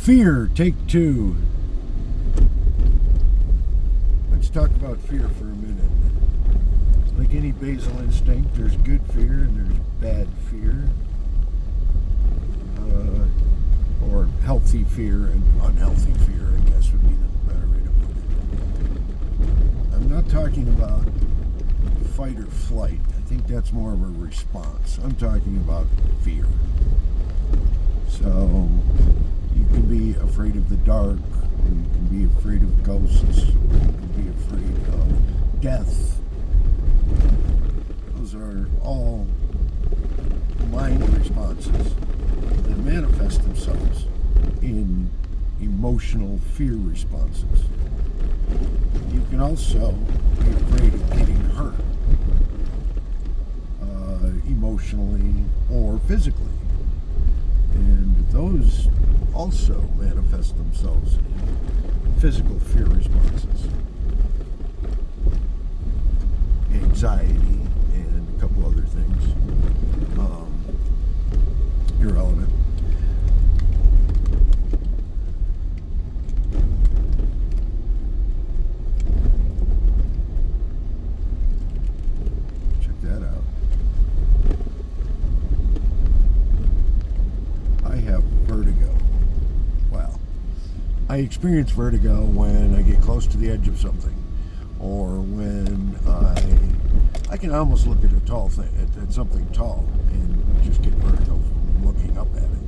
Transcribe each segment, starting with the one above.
Fear, take two. Let's talk about fear for a minute. Like any basal instinct, there's good fear and there's bad fear. Or healthy fear and unhealthy fear, I guess would be the better way to put it. I'm not talking about fight or flight. I think that's more of a response. I'm talking about fear. So you can be afraid of the dark, or you can be afraid of ghosts, or you can be afraid of death. Those are all mind responses that manifest themselves in emotional fear responses. You can also be afraid of getting hurt, emotionally or physically. And those also manifest themselves in physical fear responses. Anxiety and a couple other things. Irrelevant. Check that out. I have vertigo. Wow. I experience vertigo when I get close to the edge of something, or when I can almost look at a tall thing, at something tall, and just get vertigo from looking up at it,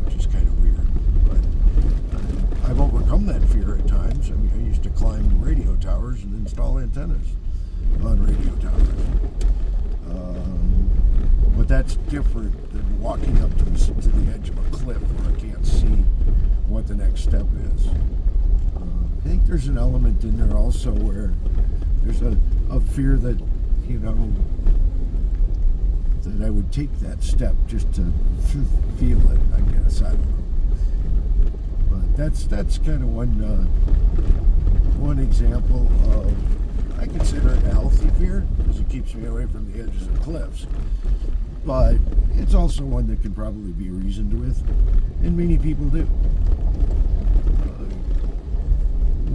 which is kind of weird. But I've overcome that fear at times. I mean, I used to climb radio towers and install antennas on radio towers. But that's different than walking up to the edge of a cliff where I can't see what the next step is. I think there's an element in there also where there's a fear that, you know, that I would take that step just to feel it, I guess. I don't know. But that's kind of one example of, I consider it a healthy fear because it keeps me away from the edges of cliffs. But it's also one that can probably be reasoned with, and many people do.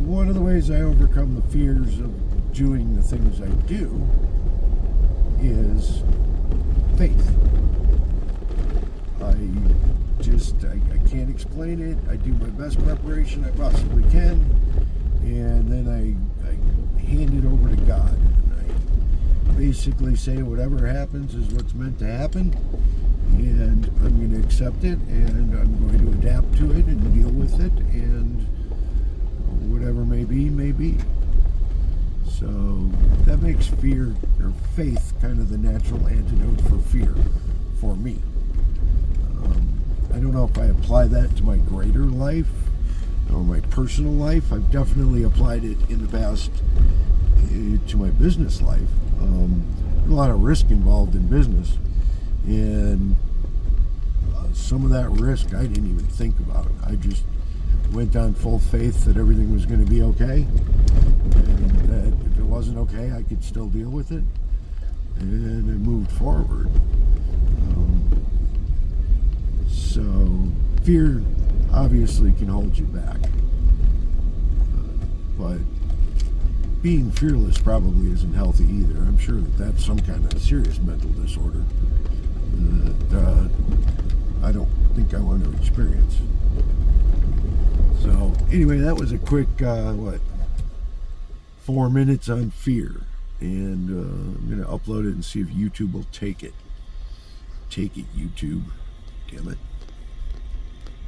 One of the ways I overcome the fears of doing the things I do is faith. I can't explain it. I do my best preparation I possibly can, and then I hand it over to God. And I basically say whatever happens is what's meant to happen, and I'm going to accept it, and I'm going to adapt to it and deal with it, and whatever may be, may be. So that makes fear, or faith, kind of the natural antidote for fear for me. I don't know if I apply that to my greater life or my personal life. I've definitely applied it in the past to my business life. There's a lot of risk involved in business, and some of that risk I didn't even think about. I just went on full faith that everything was going to be okay, and that if it wasn't okay, I could still deal with it, and I moved forward. So fear obviously can hold you back, but being fearless probably isn't healthy either. I'm sure that that's some kind of serious mental disorder that I don't think I want to experience. So anyway, that was a quick 4 minutes on fear, and I'm going to upload it and see if YouTube will take it. Take it, YouTube. Damn it.